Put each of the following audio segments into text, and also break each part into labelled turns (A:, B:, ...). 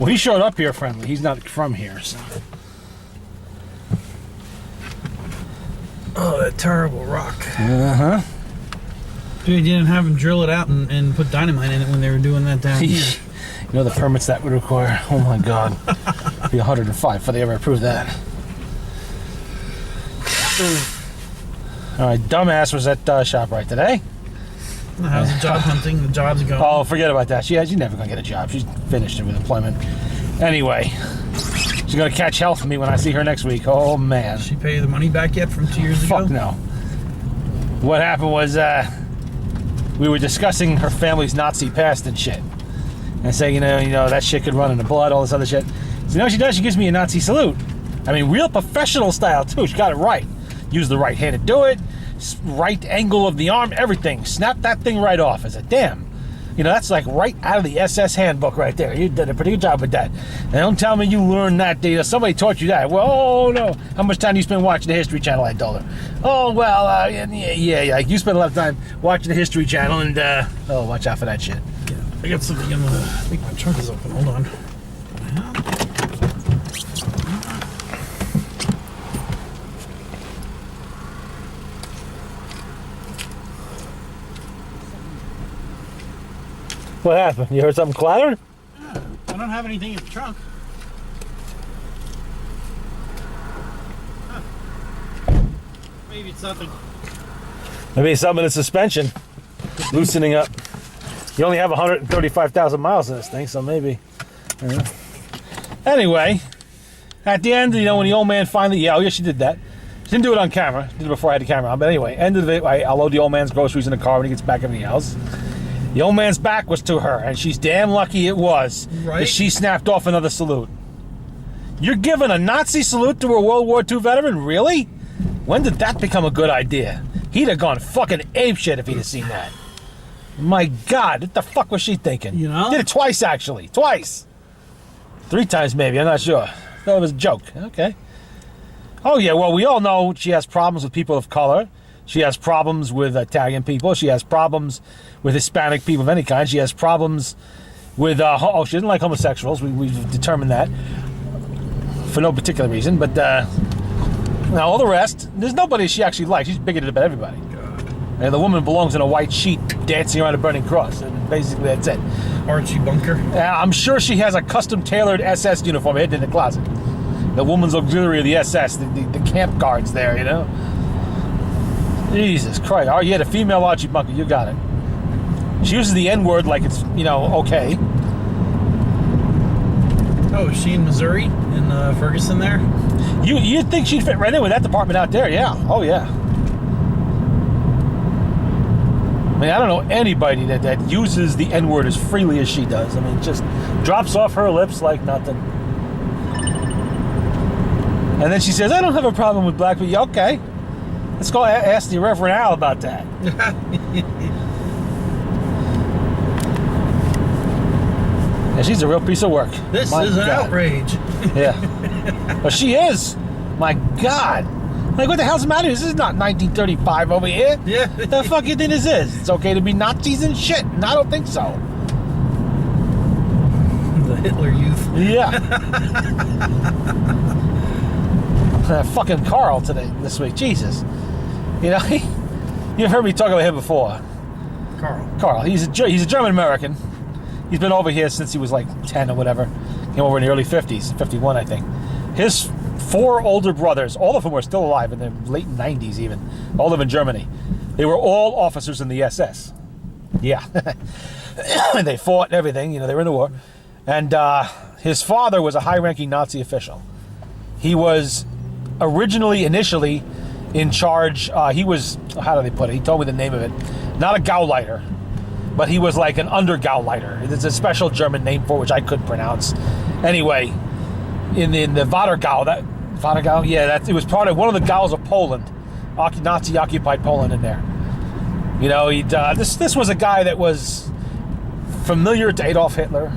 A: Well, he showed up here friendly. He's not from here, so.
B: Oh, that terrible rock.
A: Uh-huh.
B: Dude, you didn't have them drill it out and put dynamite in it when they were doing that down here.
A: You know the permits that would require? Oh my God. It'd be 105 if they ever approved that. All right, dumbass was at ShopRite today.
B: How's the job hunting? The job's going.
A: Oh, forget about that. She's never gonna get a job. She's finished with employment. Anyway, she's gonna catch hell from me when I see her next week. Oh man.
B: Did she pay you the money back yet from 2 years ago?
A: Fuck no. What happened was we were discussing her family's Nazi past and shit. And I say, you know that shit could run in the blood, all this other shit. So you know what she does? She gives me a Nazi salute. I mean, real professional style too. She got it right. Use the right hand to do it. Right angle of the arm, everything. Snap that thing right off. I said, damn. That's like right out of the SS handbook right there. You did a pretty good job with that. And don't tell me you learned that data. Somebody taught you that. Well, oh no. How much time do you spend watching the History Channel? I told her. Oh, well, yeah. You spend a lot of time watching the History Channel and, watch out for that shit.
B: Yeah, I got something in the... I think my trunk is open. Hold on.
A: What happened? You heard something clatter?
B: Yeah, I don't have anything in the trunk. Huh. Maybe it's nothing.
A: Maybe it's something in the suspension. Loosening up. You only have 135,000 miles in this thing, so maybe. Anyway, at the end, when the old man finally... Yeah, she did that. She didn't do it on camera. She did it before I had the camera on. But anyway, end of it, I'll load the old man's groceries in the car when he gets back in the house. The old man's back was to her, and she's damn lucky it was.
B: Right.
A: That she snapped off another salute. You're giving a Nazi salute to a World War II veteran? Really? When did that become a good idea? He'd have gone fucking apeshit if he'd have seen that. My God, what the fuck was she thinking? Did it twice, actually. Twice. 3 times, maybe. I'm not sure. That was a joke. Okay. Oh, yeah, well, we all know she has problems with people of color. She has problems with Italian people. She has problems with Hispanic people of any kind. She has problems with... she doesn't like homosexuals. We've determined that for no particular reason. But now all the rest, there's nobody she actually likes. She's bigoted about everybody. And the woman belongs in a white sheet dancing around a burning cross. And basically that's it.
B: Archie Bunker.
A: I'm sure she has a custom-tailored SS uniform hidden in the closet. The woman's auxiliary of the SS, the camp guards there, Jesus Christ. Oh, yeah, the female Archie Bunker. You got it. She uses the N-word like it's, okay.
B: Oh, is she in Missouri? In Ferguson there?
A: You'd think she'd fit right in with that department out there, yeah. Oh, yeah. I mean, I don't know anybody that uses the N-word as freely as she does. I mean, just drops off her lips like nothing. And then she says, I don't have a problem with black people. Okay. Let's go ask the Reverend Al about that. Yeah, she's a real piece of work.
B: This is an outrage.
A: Yeah. Well, she is. My God. Like, what the hell's the matter? This is not 1935 over here.
B: Yeah.
A: The fuck you think this is? It's okay to be Nazis and shit. And I don't think so.
B: The Hitler Youth.
A: Yeah. Fucking Carl this week. Jesus. You've heard me talk about him before. Carl. He's a German American. He's been over here since he was like 10 or whatever. Came over in the early 50s, 51 I think. His 4 older brothers, all of whom are still alive in the late 90s even, all live in Germany. They were all officers in the SS. Yeah. And they fought and everything, they were in the war. And his father was a high-ranking Nazi official. He was initially in charge. He was, how do they put it? He told me the name of it. Not a Gauleiter, but he was like an Untergauleiter. It's a special German name for which I couldn't pronounce. Anyway, in the Watergau, it was part of one of the Gaus of Poland, Nazi-occupied Poland in there. This was a guy that was familiar to Adolf Hitler.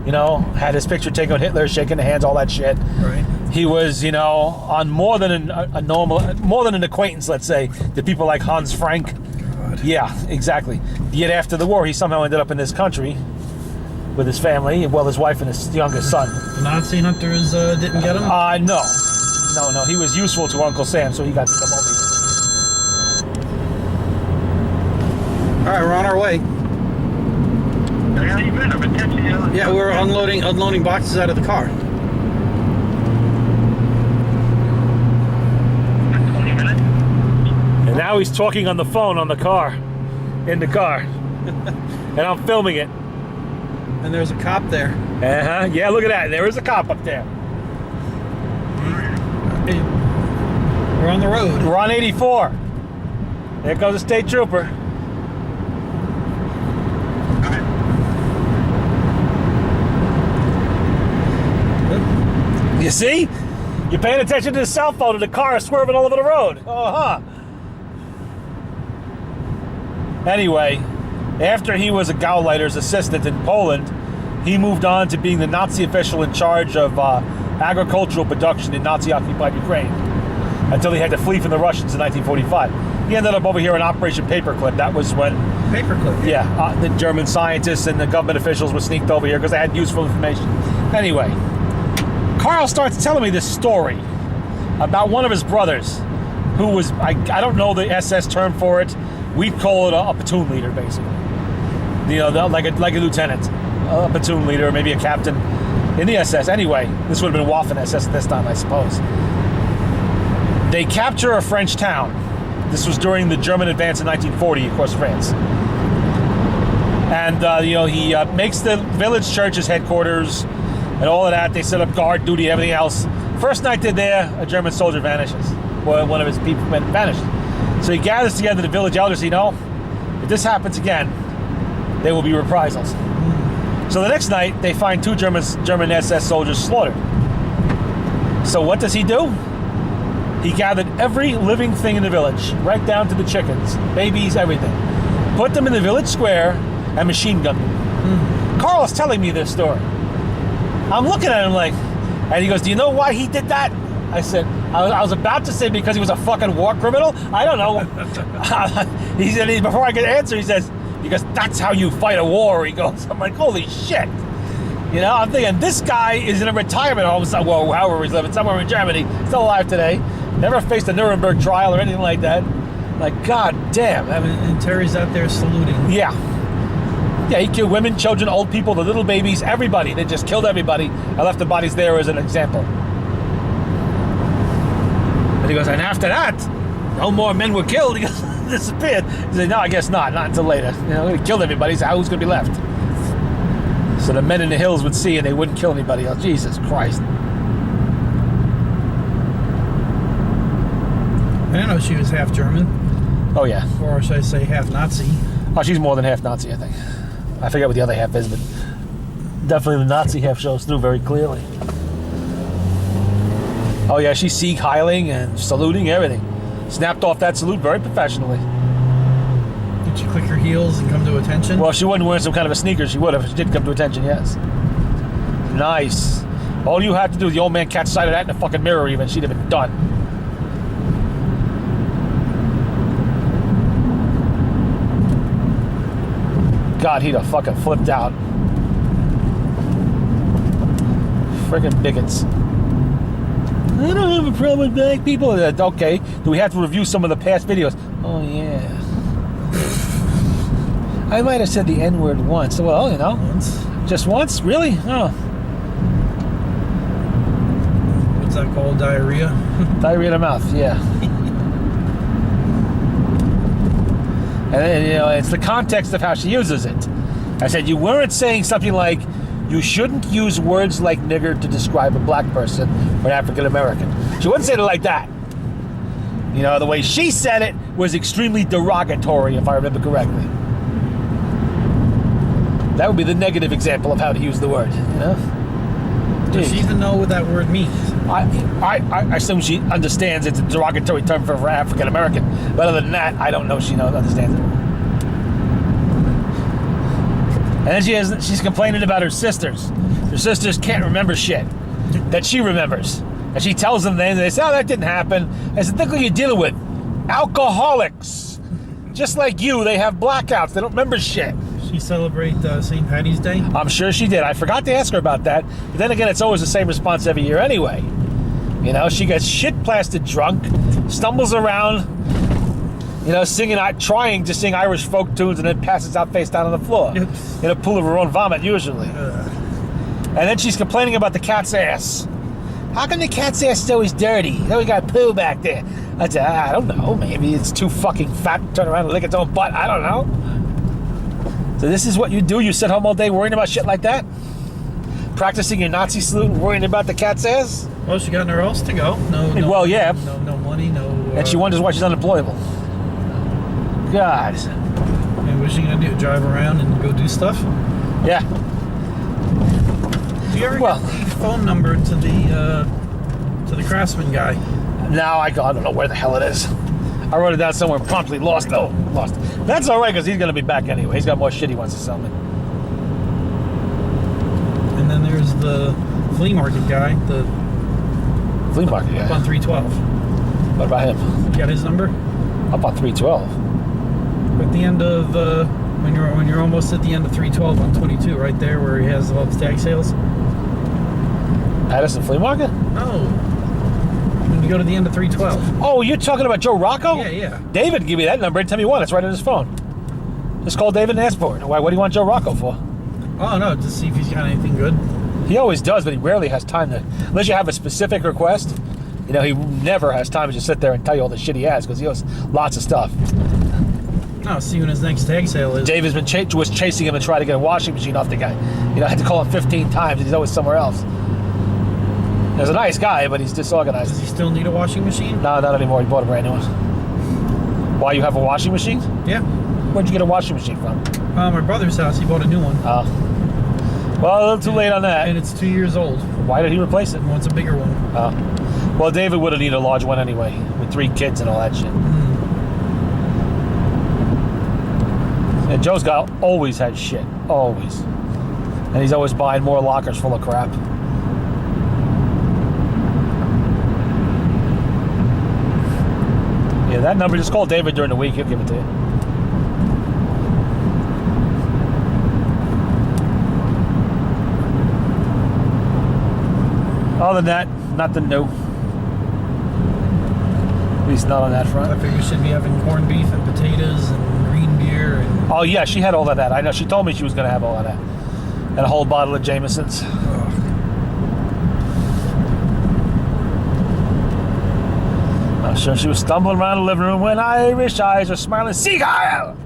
A: Had his picture taken with Hitler, shaking the hands, all that shit.
B: Right.
A: He was, on more than an acquaintance, let's say, to people like Hans Frank.
B: God.
A: Yeah, exactly. Yet after the war, he somehow ended up in this country. with his family, well, his wife and his youngest son.
B: The Nazi hunters didn't get him?
A: No. No, he was useful to Uncle Sam, so he got to come over here.
B: All right, we're on our way.
C: How you been? I've been texting you.
B: Yeah, we're unloading boxes out of the car.
C: 20 minutes.
A: And now he's talking on the phone in the car. And I'm filming it.
B: And there's a cop there.
A: Uh-huh. Yeah, look at that. There is a cop up there.
B: Hey, we're on the road.
A: We're on 84. There goes a state trooper. You see? You're paying attention to the cell phone and the car is swerving all over the road. Anyway, after he was a Gauleiter's assistant in Poland, he moved on to being the Nazi official in charge of agricultural production in Nazi-occupied Ukraine until he had to flee from the Russians in 1945. He ended up over here in Operation Paperclip. That was when,
B: Paperclip.
A: yeah, the German scientists and the government officials were sneaked over here because they had useful information. Anyway, Carl starts telling me this story about one of his brothers who was, I don't know the SS term for it. We'd call it a platoon leader, basically. You know, like a lieutenant, a platoon leader, or maybe a captain in the SS. Anyway, this would have been Waffen SS at this time, I suppose. They capture a French town. This was during the German advance in 1940 across France. And, he makes the village church his headquarters and all of that. They set up guard duty, everything else. First night they're there, a German soldier vanishes. Well, one of his people vanishes. So he gathers together the village elders. If this happens again, there will be reprisals. So the next night, they find two German SS soldiers slaughtered. So what does he do? He gathered every living thing in the village, right down to the chickens, babies, everything. Put them in the village square and machine gunned them. Carl is telling me this story. I'm looking at him like, and he goes, do you know why he did that? I said, I was about to say because he was a fucking war criminal. I don't know. He said, before I could answer, he says, because that's how you fight a war. He goes, I'm like, holy shit. I'm thinking, this guy is in a retirement home, well, however he's living, somewhere in Germany, still alive today, never faced a Nuremberg trial or anything like that. Like, god damn.
B: And Terry's out there saluting.
A: Yeah, he killed women, children, old people, the little babies, everybody. They just killed everybody. I left the bodies there as an example. And he goes, and after that, no more men were killed. He goes, disappeared. He said, no, I guess not until later. He killed everybody, so who's going to be left? So the men in the hills would see and they wouldn't kill anybody else. Jesus Christ.
B: I didn't know she was half German.
A: Oh, yeah.
B: Or should I say half Nazi?
A: Oh, she's more than half Nazi, I think. I forget what the other half is, but definitely the Nazi half shows through very clearly. Oh, yeah, she's Sieg Heiling and saluting, everything. Snapped off that salute very professionally.
B: Did she click her heels and come to attention?
A: Well, she wasn't wearing some kind of a sneaker. She would have. She did come to attention, yes. Nice. All you have to do, the old man catch sight of that in the fucking mirror even, she'd have been done. God, he'd have fucking flipped out. Friggin' bigots. I don't have a problem with black people. Okay, do we have to review some of the past videos? Oh, yeah. I might have said the N-word once. Well,
B: Once.
A: just once? Really? Oh.
B: What's that called? Diarrhea?
A: Diarrhea in the mouth, yeah. And then, it's the context of how she uses it. I said, you weren't saying something like, you shouldn't use words like nigger to describe a black person or an African American. She wouldn't say it like that. The way she said it was extremely derogatory, if I remember correctly. That would be the negative example of how to use the word,
B: Does she even know what that word means?
A: I assume she understands it's a derogatory term for African American. But other than that, I don't know if she understands it. And then she's complaining about her sisters. Her sisters can't remember shit that she remembers. And she tells them then, they say, oh, that didn't happen. I said, think what you're dealing with. Alcoholics. Just like you, they have blackouts. They don't remember shit.
B: She celebrate St. Patty's Day?
A: I'm sure she did. I forgot to ask her about that. But then again, it's always the same response every year anyway. You know, she gets shit-blasted drunk, stumbles around, you know, trying to sing Irish folk tunes, and then passes out face down on the floor in a pool of her own vomit, usually. And then she's complaining about the cat's ass. How come the cat's ass is always dirty? Then we got poo back there. I said, I don't know. Maybe it's too fucking fat to turn around and lick its own butt. I don't know. So this is what you do? You sit home all day worrying about shit like that? Practicing your Nazi salute and worrying about the cat's ass?
B: Well, she got nowhere else to go. No.
A: Well, yeah.
B: No money, no...
A: And she wonders why she's unemployable. God.
B: And what's she gonna do? Drive around and go do stuff?
A: Yeah.
B: Do you ever get the phone number to the Craftsman guy?
A: No, I don't know where the hell it is. I wrote it down somewhere and promptly lost. That's all right, because he's going to be back anyway. He's got more shit he wants to sell me.
B: And then there's the flea market guy. The
A: flea market guy?
B: Up on 312.
A: What about him?
B: You got his number?
A: Up on 312.
B: At the end of... when you're almost at the end of 312 on 22, right there where he has all his tag sales.
A: Addison Flea Market?
B: No. When you go to the end of 312.
A: Oh, you're talking about Joe Rocco?
B: Yeah.
A: David, give me that number anytime you want. It's right on his phone. Just call David and ask for it. Why? What do you want Joe Rocco for?
B: Oh, no, to see if he's got anything good.
A: He always does, but he rarely has time to... Unless you have a specific request. You know, he never has time to just sit there and tell you all the shit he has, because he has lots of stuff.
B: No, see when his next tag sale is.
A: David's been was chasing him and trying to get a washing machine off the guy. You know, I had to call him 15 times. He's always somewhere else. He's a nice guy, but he's disorganized.
B: Does he still need a washing machine?
A: No, not anymore. He bought a brand new one. Why, you have a washing machine?
B: Yeah.
A: Where'd you get a washing machine from?
B: My brother's house. He bought a new one.
A: Oh. Well, a little too late on that.
B: And it's 2 years old.
A: Why did he replace it?
B: He wants a bigger one.
A: Oh. Well, David would have needed a large one anyway, with 3 kids and all that shit. And Joe's always had shit. Always. And he's always buying more lockers full of crap. Yeah, that number, just call David during the week. He'll give it to you. Other than that, nothing new. At least not on that front.
B: I think we should be having corned beef and potatoes and green beer. And...
A: Oh, yeah, she had all of that. I know. She told me she was going to have all of that. And a whole bottle of Jameson's. I'm sure she was stumbling around the living room when Irish eyes are smiling. Seagull!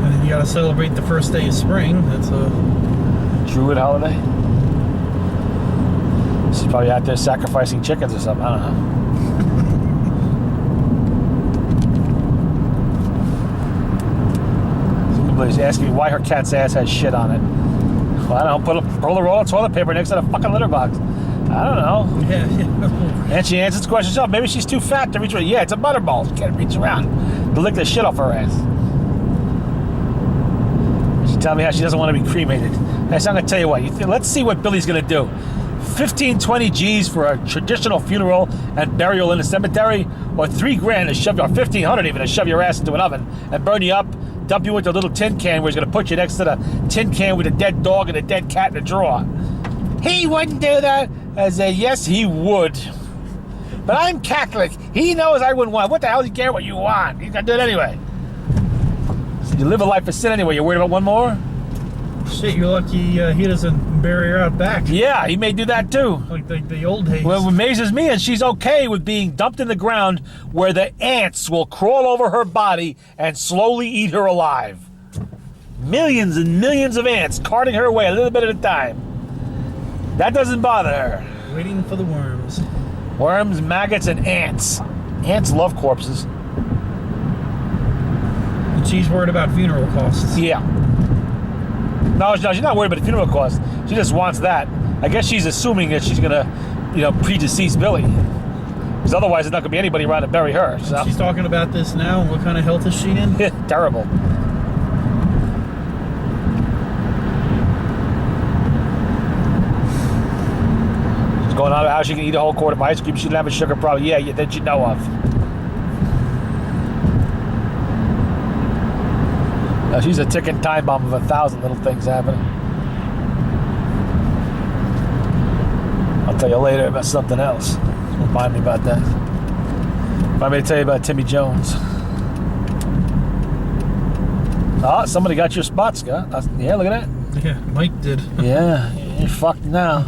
B: And then you got to celebrate the first day of spring. That's a
A: Druid holiday. She's probably out there sacrificing chickens or something. I don't know. Somebody's asking me why her cat's ass has shit on it. Well, I don't know. Roll a roll of toilet paper next to the fucking litter box. I don't know.
B: Yeah.
A: And she answers the question herself. Maybe she's too fat to reach around. Yeah, it's a butterball. She can't reach around to lick the shit off her ass. She tell me how she doesn't want to be cremated. So I'm going to tell you what. Let's see what Billy's going to do. 15, 20 G's for a traditional funeral and burial in a cemetery, or $3,000 to shove your, $1,500 even to shove your ass into an oven and burn you up, dump you into a little tin can where he's going to put you next to the tin can with a dead dog and a dead cat in a drawer. He wouldn't do that. I said, yes, he would. But I'm Catholic. He knows I wouldn't want. What the hell do you care what you want? He's going to do it anyway. So you live a life of sin anyway. You're worried about one more?
B: Shit, you're lucky he doesn't bury her out back.
A: Yeah, he may do that too.
B: Like the old days.
A: Well, what amazes me is she's okay with being dumped in the ground where the ants will crawl over her body and slowly eat her alive. Millions and millions of ants carting her away a little bit at a time. That doesn't bother her.
B: Waiting for the worms.
A: Worms, maggots, and ants. Ants love corpses.
B: And she's worried about funeral costs.
A: Yeah. No, she's not worried about the funeral costs. She just wants that. I guess she's assuming that she's gonna, pre-decease Billy. Because otherwise, there's not gonna be anybody around to bury her. So.
B: She's talking about this now. And what kind of health is she in?
A: Terrible. She's going on how she can eat a whole quart of ice cream. She didn't have a sugar problem. Yeah, that you know of. Now, she's a ticking time bomb of 1,000 little things happening. I'll tell you later about something else. Remind me about that. Remind me to tell you about Timmy Jones. Oh, somebody got your spot, Scott. Yeah, look at that.
B: Yeah, Mike did.
A: Yeah, you're fucked now.